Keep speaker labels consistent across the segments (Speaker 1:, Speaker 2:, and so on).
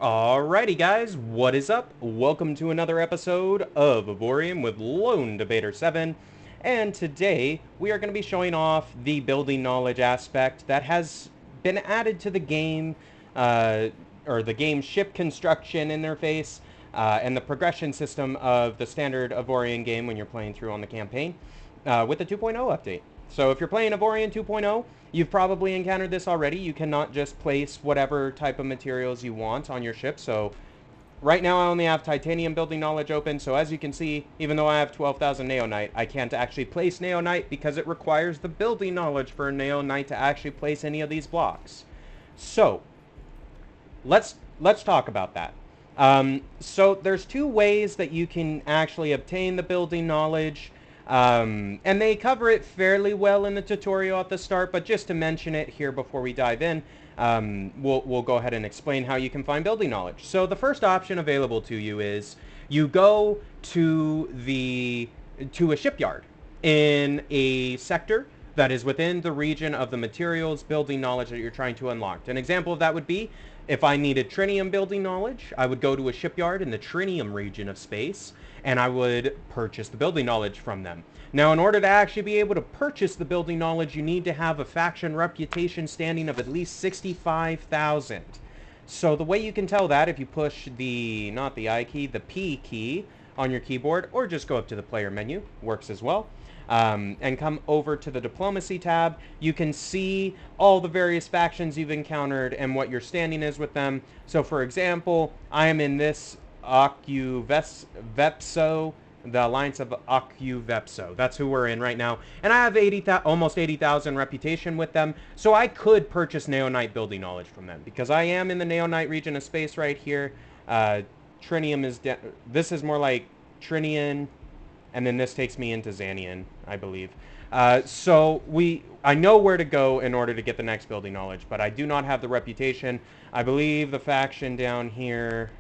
Speaker 1: Alrighty guys, what is up? Welcome to another episode of Avorion with Lone Debater 7. And today we are going to be showing off the building knowledge aspect that has been added to the game, uh, or the game ship construction interface, and the progression system of the standard Avorion game when you're playing through on the campaign, with the 2.0 update. So if you're playing Avorion 2.0, you've probably encountered this already. You cannot just place whatever type of materials you want on your ship. So right now I only have titanium building knowledge open. So as you can see, even though I have 12,000 neonite, I can't actually place neonite because it requires the building knowledge for neonite to actually place any of these blocks. So let's talk about that. So there's two ways that you can actually obtain the building knowledge. And they cover it fairly well in the tutorial at the start, but just to mention it here before we dive in, we'll go ahead and explain how you can find building knowledge. So the first option available to you is you go to a shipyard in a sector that is within the region of the materials building knowledge that you're trying to unlock. An example of that would be if I needed trinium building knowledge, I would go to a shipyard in the trinium region of space, and I would purchase the building knowledge from them. Now, in order to actually be able to purchase the building knowledge, you need to have a faction reputation standing of at least 65,000. So the way you can tell that, if you push not the I key, the P key on your keyboard, or just go up to the player menu, works as well. And come over to the diplomacy tab, you can see all the various factions you've encountered and what your standing is with them. So for example, I am in this Vepso, the Alliance of Vepso. That's who we're in right now. And I have almost 80,000 reputation with them. So I could purchase Neonite building knowledge from them because I am in the Neonite region of space right here. Trinium is, this is more like Trinian. And then this takes me into Xanian, I believe. So I know where to go in order to get the next building knowledge, but I do not have the reputation. I believe the faction down here,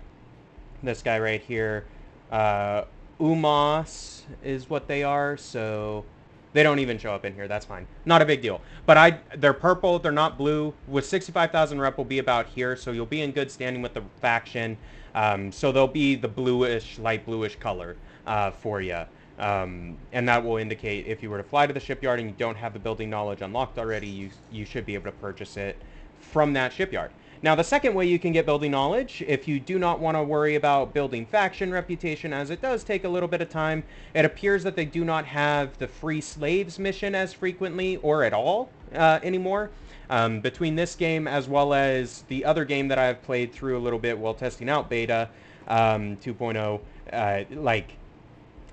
Speaker 1: this guy right here, Umos is what they are, so they don't even show up in here. That's fine. Not a big deal. But they're purple, they're not blue. With 65,000 rep will be about here, so you'll be in good standing with the faction. So they'll be the bluish, light bluish color for you. And that will indicate if you were to fly to the shipyard and you don't have the building knowledge unlocked already, you should be able to purchase it from that shipyard. Now, the second way you can get building knowledge, if you do not want to worry about building faction reputation, as it does take a little bit of time, it appears that they do not have the free slaves mission as frequently or at all anymore. Between this game as well as the other game that I've played through a little bit while testing out beta 2.0,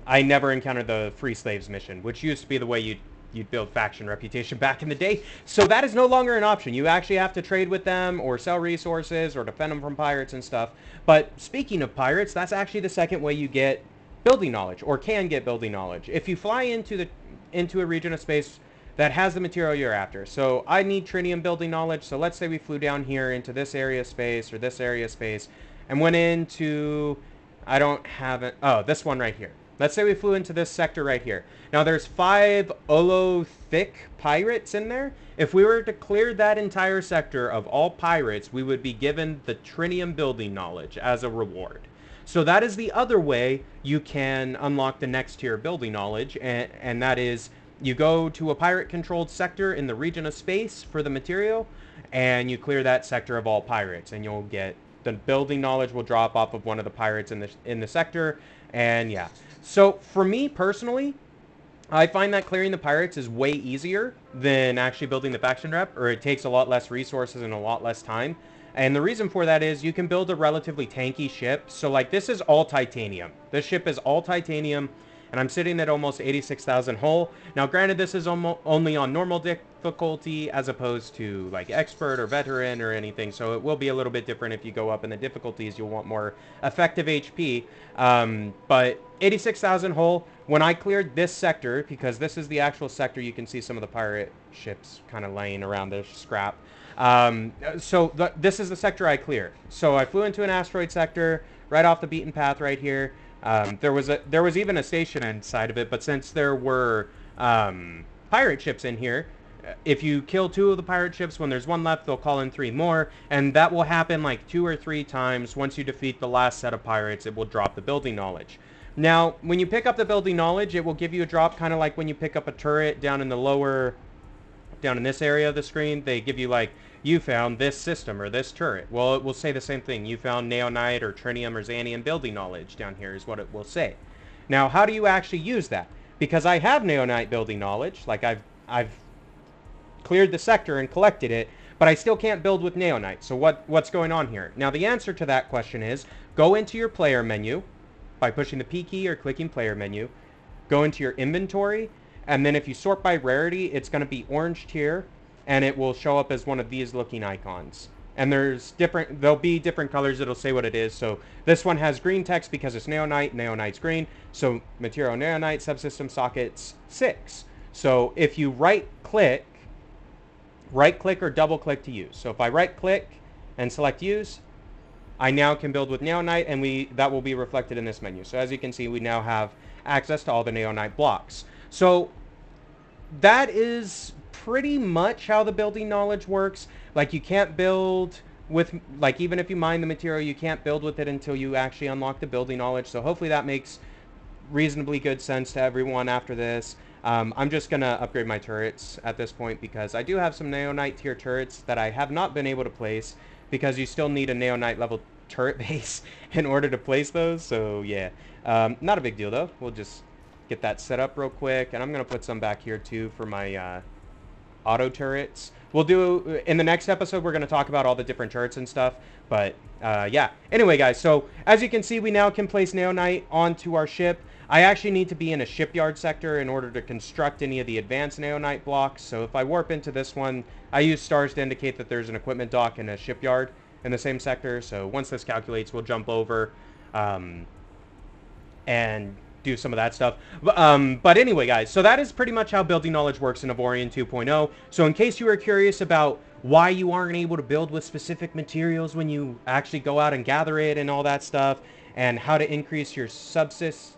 Speaker 1: I never encountered the free slaves mission, which used to be the way you'd build faction reputation back in the day. So that is no longer an option. You actually have to trade with them or sell resources or defend them from pirates and stuff. But speaking of pirates, that's actually the second way you get building knowledge, or can get building knowledge. If you fly into a region of space that has the material you're after. So I need trinium building knowledge. So let's say we flew down here into this area of space or this area of space and went into, I don't have it, oh, this one right here. Let's say we flew into this sector right here. Now there's 5 Olothic pirates in there. If we were to clear that entire sector of all pirates, we would be given the trinium building knowledge as a reward. So that is the other way you can unlock the next tier building knowledge, and that is you go to a pirate-controlled sector in the region of space for the material, and you clear that sector of all pirates, and you'll get the building knowledge will drop off of one of the pirates in the sector, and yeah. So for me personally, I find that clearing the pirates is way easier than actually building the faction rep, or it takes a lot less resources and a lot less time. And the reason for that is you can build a relatively tanky ship. So like this is all titanium. This ship is all titanium, and I'm sitting at almost 86,000 hull. Now granted, this is only on normal difficulty as opposed to like expert or veteran or anything, so it will be a little bit different. If you go up in the difficulties, you'll want more effective HP. But 86,000 hull, when I cleared this sector, because this is the actual sector, you can see some of the pirate ships kind of laying around this scrap. This is the sector I cleared. So I flew into an asteroid sector right off the beaten path right here. There was even a station inside of it, but since there were pirate ships in here, if you kill 2 of the pirate ships, when there's 1 left, they'll call in 3 more, and that will happen like 2 or 3 times. Once you defeat the last set of pirates, it will drop the building knowledge. Now, when you pick up the building knowledge, it will give you a drop, kind of like when you pick up a turret down in the lower, down in this area of the screen. They give you like, you found this system or this turret. Well, it will say the same thing. You found neonite or trinium or xanium building knowledge down here is what it will say. Now, how do you actually use that? Because I have neonite building knowledge, like I've cleared the sector and collected it, but I still can't build with neonite. So what's going on here? Now, the answer to that question is go into your player menu by pushing the P key or clicking player menu, go into your inventory, and then if you sort by rarity, it's going to be oranged here, and it will show up as one of these looking icons. And there'll be different colors. It'll say what it is. So this one has green text because it's neonite. Neonite's green. So material neonite, subsystem sockets 6. So if you right click or double click to use. So if I right click and select use, I now can build with neonite, and that will be reflected in this menu. So as you can see, we now have access to all the neonite blocks. So that is pretty much how the building knowledge works. Like, you can't build with, like, even if you mine the material, you can't build with it until you actually unlock the building knowledge. So hopefully that makes reasonably good sense to everyone after this. I'm just going to upgrade my turrets at this point because I do have some neonite tier turrets that I have not been able to place, because you still need a neonite level turret base in order to place those. So yeah, not a big deal though. We'll just get that set up real quick, and I'm going to put some back here too for my auto turrets. We'll do, in the next episode, we're going to talk about all the different turrets and stuff, but yeah. Anyway, guys, so as you can see, we now can place neonite onto our ship. I actually need to be in a shipyard sector in order to construct any of the advanced neonite blocks. So if I warp into this one, I use stars to indicate that there's an equipment dock and a shipyard in the same sector. So once this calculates, we'll jump over and do some of that stuff. But anyway, guys, so that is pretty much how building knowledge works in Avorion 2.0. So in case you were curious about why you aren't able to build with specific materials when you actually go out and gather it and all that stuff, and how to increase your subsystem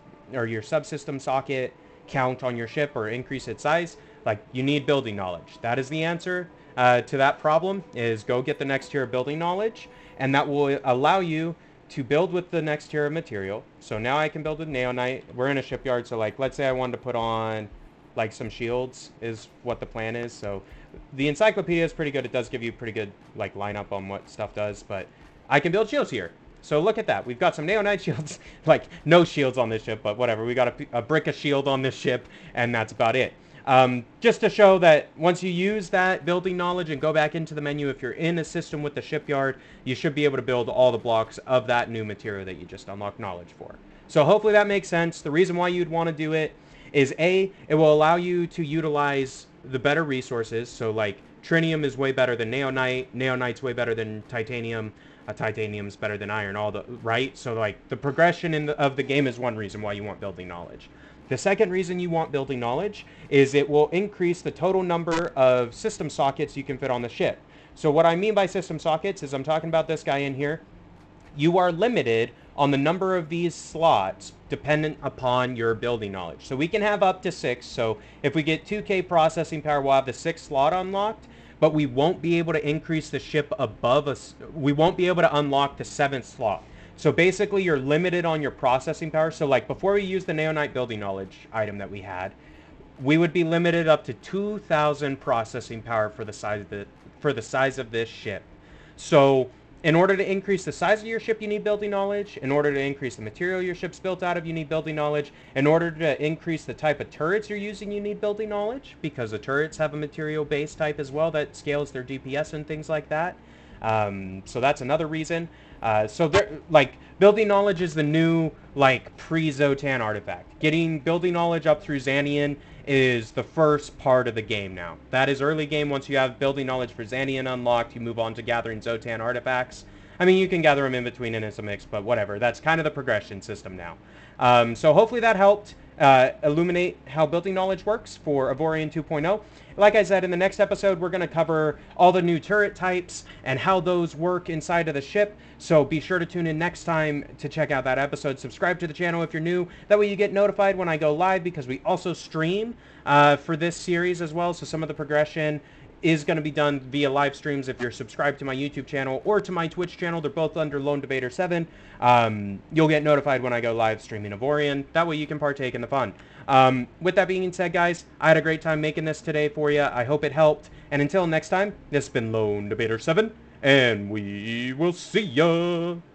Speaker 1: socket count on your ship or increase its size, like, you need building knowledge. That is the answer to that problem, is go get the next tier of building knowledge, and that will allow you to build with the next tier of material. So now I can build with neonite. We're in a shipyard, so like, let's say I wanted to put on like some shields is what the plan is. So the encyclopedia is pretty good. It does give you pretty good like lineup on what stuff does, but I can build shields here. So look at that. We've got some neonite shields, like no shields on this ship, but whatever. We got a brick of shield on this ship, and that's about it. Just to show that once you use that building knowledge and go back into the menu, if you're in a system with the shipyard, you should be able to build all the blocks of that new material that you just unlocked knowledge for. So hopefully that makes sense. The reason why you'd want to do it is A, it will allow you to utilize the better resources. So like trinium is way better than neonite, neonite's way better than titanium, titanium's better than iron, right? So like the progression of the game is one reason why you want building knowledge. The second reason you want building knowledge is it will increase the total number of system sockets you can fit on the ship. So what I mean by system sockets is I'm talking about this guy in here. You are limited on the number of these slots dependent upon your building knowledge. So we can have up to 6. So if we get 2K processing power, we'll have the 6th slot unlocked, but we won't be able to increase the ship above us. We won't be able to unlock the 7th slot. So basically you're limited on your processing power. So like before we use the neonite building knowledge item that we had, we would be limited up to 2,000 processing power for the size of this ship. So in order to increase the size of your ship, you need building knowledge. In order to increase the material your ship's built out of, you need building knowledge. In order to increase the type of turrets you're using, you need building knowledge, because the turrets have a material base type as well that scales their DPS and things like that. So that's another reason. So like building knowledge is the new like pre-Zotan artifact. Getting building knowledge up through Xanian is the first part of the game now. That is early game. Once you have building knowledge for Xanian unlocked, you move on to gathering Zotan artifacts. I mean, you can gather them in between and it's a mix, but whatever. That's kind of the progression system now. So hopefully that helped. illuminate how building knowledge works for Avorion 2.0. Like I said, in the next episode, we're going to cover all the new turret types and how those work inside of the ship. So be sure to tune in next time to check out that episode. Subscribe to the channel if you're new. That way you get notified when I go live, because we also stream for this series as well. So some of the progression is going to be done via live streams if you're subscribed to my YouTube channel or to my Twitch channel. They're both under Lone Debater 7. You'll get notified when I go live streaming Avorion. That way you can partake in the fun. With that being said, guys, I had a great time making this today for you. I hope it helped. And until next time, this has been Lone Debater 7, and we will see ya!